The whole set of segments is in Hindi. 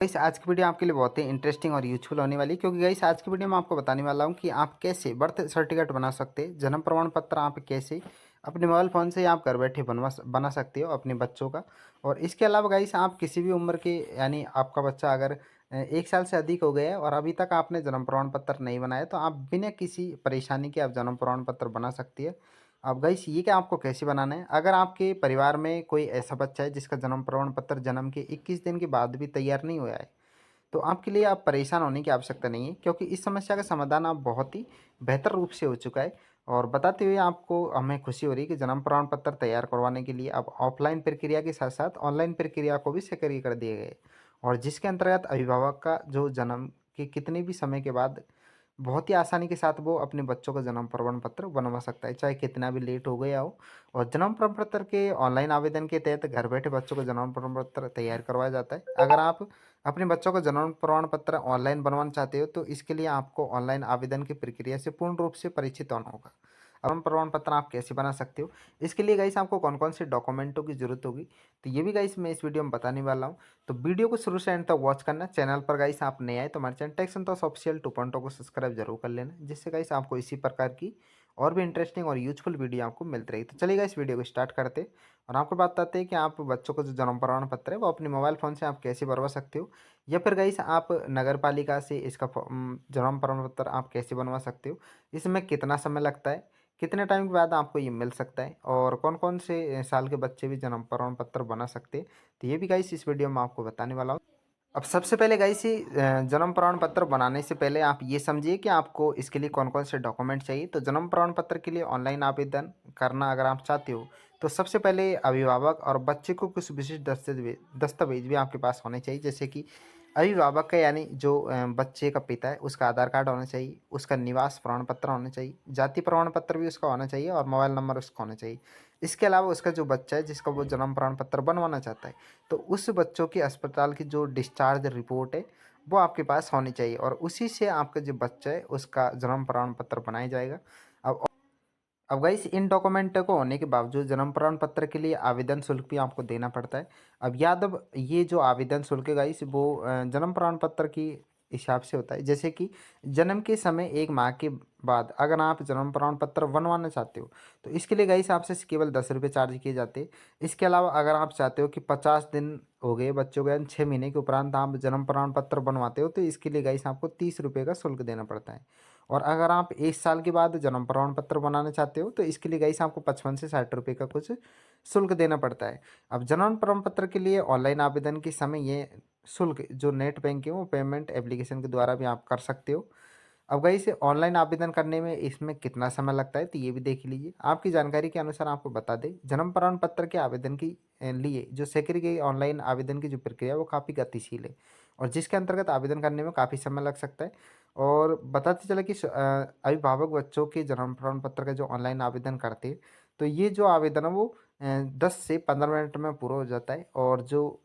गाइस आज की वीडियो आपके लिए बहुत ही इंटरेस्टिंग और यूजफुल होने वाली है, क्योंकि गाइस आज की वीडियो में आपको बताने वाला हूं कि आप कैसे बर्थ सर्टिफिकेट बना सकते हैं। जन्म प्रमाण पत्र आप कैसे अपने मोबाइल फ़ोन से आप घर बैठे बना सकते हो अपने बच्चों का। और इसके अलावा गाइस आप किसी भी उम्र के, यानी आपका बच्चा अगर 1 साल से अधिक हो गया है और अभी तक आपने जन्म प्रमाण पत्र नहीं बनाया, तो आप बिना किसी परेशानी के आप जन्म प्रमाण पत्र बना सकती है। अब गाइस ये क्या आपको कैसे बनाना है, अगर आपके परिवार में कोई ऐसा बच्चा है जिसका जन्म प्रमाण पत्र जन्म के 21 दिन के बाद भी तैयार नहीं हुआ है, तो आपके लिए आप परेशान होने की आवश्यकता नहीं है, क्योंकि इस समस्या का समाधान आप बहुत ही बेहतर रूप से हो चुका है। और बताते हुए आपको हमें खुशी हो रही है कि जन्म प्रमाण पत्र तैयार करवाने के लिए अब ऑफलाइन प्रक्रिया के साथ साथ ऑनलाइन प्रक्रिया को भी सक्रिय कर दिए गए, और जिसके अंतर्गत अभिभावक का जो जन्म के कितने भी समय के बाद बहुत ही आसानी के साथ वो अपने बच्चों का जन्म प्रमाण पत्र बनवा सकता है, चाहे कितना भी लेट हो गया हो। और जन्म प्रमाण पत्र के ऑनलाइन आवेदन के तहत घर बैठे बच्चों का जन्म प्रमाण पत्र तैयार करवाया जाता है। अगर आप अपने बच्चों का जन्म प्रमाण पत्र ऑनलाइन बनवाना चाहते हो, तो इसके लिए आपको ऑनलाइन आवेदन की प्रक्रिया से पूर्ण रूप से परिचित होना होगा। जन्म प्रमाण पत्र आप कैसे बना सकते हो, इसके लिए गाइस आपको कौन कौन से डॉक्यूमेंटों की जरूरत होगी, तो ये भी गाइस मैं इस वीडियो में बताने वाला हूँ। तो वीडियो को शुरू से एंड तक वॉच करना। चैनल पर गाइस आप नए आए तो हमारे चैनल टेक संतोष ऑफिशियल 2.0 को सब्सक्राइब जरूर कर लेना, जिससे गाइस आपको इसी प्रकार की और भी इंटरेस्टिंग और यूजफुल वीडियो आपको मिलती रहेगी। तो चलिए इस वीडियो को स्टार्ट करते हैं और आपको बताते हैं कि आप बच्चों को जो जन्म प्रमाण पत्र है वो अपने मोबाइल फ़ोन से आप कैसे भरवा सकते हो, या फिर गाइस आप नगर पालिका से इसका जन्म प्रमाण पत्र आप कैसे बनवा सकते हो, इसमें कितना समय लगता है, कितने टाइम के बाद आपको ये मिल सकता है, और कौन कौन से साल के बच्चे भी जन्म प्रमाण पत्र बना सकते हैं, तो ये भी गाइस इस वीडियो में आपको बताने वाला हूँ। अब सबसे पहले गाइस ये जन्म प्रमाण पत्र बनाने से पहले आप ये समझिए कि आपको इसके लिए कौन कौन से डॉक्यूमेंट चाहिए। तो जन्म प्रमाण पत्र के लिए ऑनलाइन आवेदन करना अगर आप चाहते हो, तो सबसे पहले अभिभावक और बच्चे को कुछ विशिष्ट दस्तावेज भी आपके पास होने चाहिए, जैसे कि अभिभावक का, यानी जो बच्चे का पिता है, उसका आधार कार्ड होना चाहिए, उसका निवास प्रमाण पत्र होना चाहिए, जाति प्रमाण पत्र भी उसका होना चाहिए, और मोबाइल नंबर उसका होना चाहिए। इसके अलावा उसका जो बच्चा है जिसका वो जन्म प्रमाण पत्र बनवाना चाहता है, तो उस बच्चों की अस्पताल की जो डिस्चार्ज रिपोर्ट है वो आपके पास होनी चाहिए, और उसी से आपका जो बच्चा है उसका जन्म प्रमाण पत्र बनाया जाएगा। अब अब गाइस इन डॉक्यूमेंट को होने के बावजूद जन्म प्रमाण पत्र के लिए आवेदन शुल्क भी आपको देना पड़ता है। अब ये जो आवेदन शुल्क है गाइस वो जन्म प्रमाण पत्र की हिसाब से होता है, जैसे कि जन्म के समय 1 माह के बाद अगर आप जन्म प्रमाण पत्र बनवाना चाहते हो, तो इसके लिए गाइस आपसे केवल 10 रुपये चार्ज किए जाते हैं। इसके अलावा अगर आप चाहते हो कि 50 दिन हो गए बच्चों को, यानी 6 महीने के उपरांत आप जन्म प्रमाण पत्र बनवाते हो, तो इसके लिए गाइस आपको 30 रुपये का शुल्क देना पड़ता है। और अगर आप 1 साल के बाद जन्म प्रमाण पत्र बनाना चाहते हो, तो इसके लिए गाइस आपको 55 से 60 रुपये का कुछ शुल्क देना पड़ता है। अब जन्म प्रमाण पत्र के लिए ऑनलाइन आवेदन के समय ये शुल्क जो नेट बैंकिंग वो पेमेंट एप्लीकेशन के द्वारा भी आप कर सकते हो। अब गाइस ऑनलाइन आवेदन करने में इसमें कितना समय लगता है, तो ये भी देख लीजिए। आपकी जानकारी के अनुसार आपको बता दें, जन्म प्रमाण पत्र के आवेदन की लिए जो सेक्रेटरी की ऑनलाइन आवेदन की जो प्रक्रिया है वो काफ़ी गतिशील है, और जिसके अंतर्गत आवेदन करने में काफ़ी समय लग सकता है। और बताते चले कि अभिभावक बच्चों के जन्म प्रमाण पत्र का जो ऑनलाइन आवेदन करते हैं, तो ये जो आवेदन है वो 10 से 15 मिनट में पूरा हो जाता है, और जो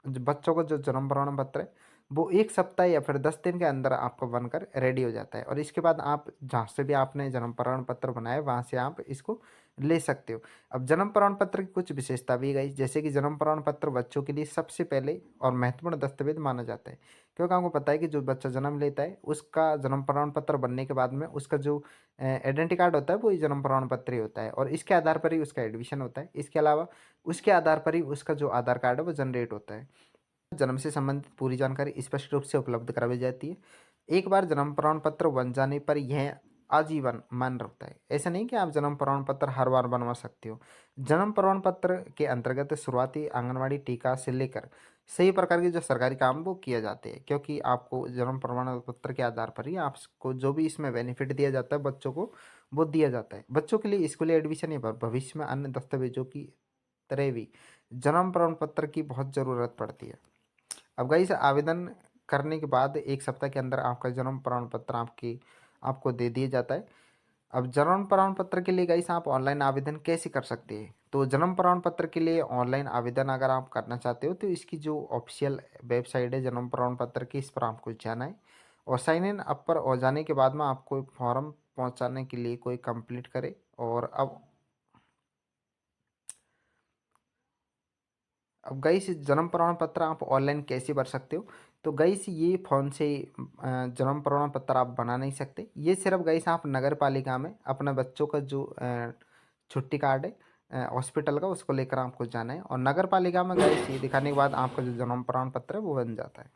बच्चों का जो जन्म प्रमाण पत्र है वो 1 सप्ताह या फिर 10 दिन के अंदर आपका बनकर रेडी हो जाता है, और इसके बाद आप जहाँ से भी आपने जन्म प्रमाण पत्र बनाया वहाँ से आप इसको ले सकते हो। अब जन्म प्रमाण पत्र की कुछ विशेषता भी गई, जैसे कि जन्म प्रमाण पत्र बच्चों के लिए सबसे पहले और महत्वपूर्ण दस्तावेज माना जाता है, क्योंकि आपको पता है कि जो बच्चा जन्म लेता है उसका जन्म प्रमाण पत्र बनने के बाद में उसका जो आइडेंटिटी कार्ड होता है वो ही जन्म प्रमाण पत्र ही होता है, और इसके आधार पर ही उसका एडमिशन होता है। इसके अलावा उसके आधार पर ही उसका जो आधार कार्ड है वो जनरेट होता है। जन्म से संबंधित पूरी जानकारी स्पष्ट रूप से उपलब्ध कराई जाती है। एक बार जन्म प्रमाण पत्र बन जाने पर यह आजीवन मान्य रहता है। ऐसा नहीं कि आप जन्म प्रमाण पत्र हर बार बनवा सकते हो। जन्म प्रमाण पत्र के अंतर्गत शुरुआती आंगनवाड़ी टीका से लेकर सही प्रकार के जो सरकारी काम वो किए जाते हैं, क्योंकि आपको जन्म प्रमाण पत्र के आधार पर ही आपको जो भी इसमें बेनिफिट दिया जाता है बच्चों को वो दिया जाता है। बच्चों के लिए स्कूली एडमिशन या भविष्य में अन्य दस्तावेजों की तरह भी जन्म प्रमाण पत्र की बहुत ज़रूरत पड़ती है। अब गाइस आवेदन करने के बाद 1 सप्ताह के अंदर आपका जन्म प्रमाण पत्र आपको दे दिया जाता है। अब जन्म प्रमाण पत्र के लिए गाइस आप ऑनलाइन आवेदन कैसे कर सकते हैं, तो जन्म प्रमाण पत्र के लिए ऑनलाइन आवेदन अगर आप करना चाहते हो, तो इसकी जो ऑफिशियल वेबसाइट है जन्म प्रमाण पत्र की, इस पर आपको जाना है, और साइन इन अप पर हो जाने के बाद में आपको एक फॉर्म पहुंचाने के लिए कोई कंप्लीट करे। और अब गाइस जन्म प्रमाण पत्र आप ऑनलाइन कैसे भर सकते हो? तो गाइस ये फ़ोन से जन्म प्रमाण पत्र आप बना नहीं सकते। ये सिर्फ़ गाइस आप नगर पालिका में अपने बच्चों का जो छुट्टी कार्ड है हॉस्पिटल का, उसको लेकर आपको जाना है और नगर पालिका में गाइस ये दिखाने के बाद आपका जो जन्म प्रमाण पत्र है वो बन जाता है।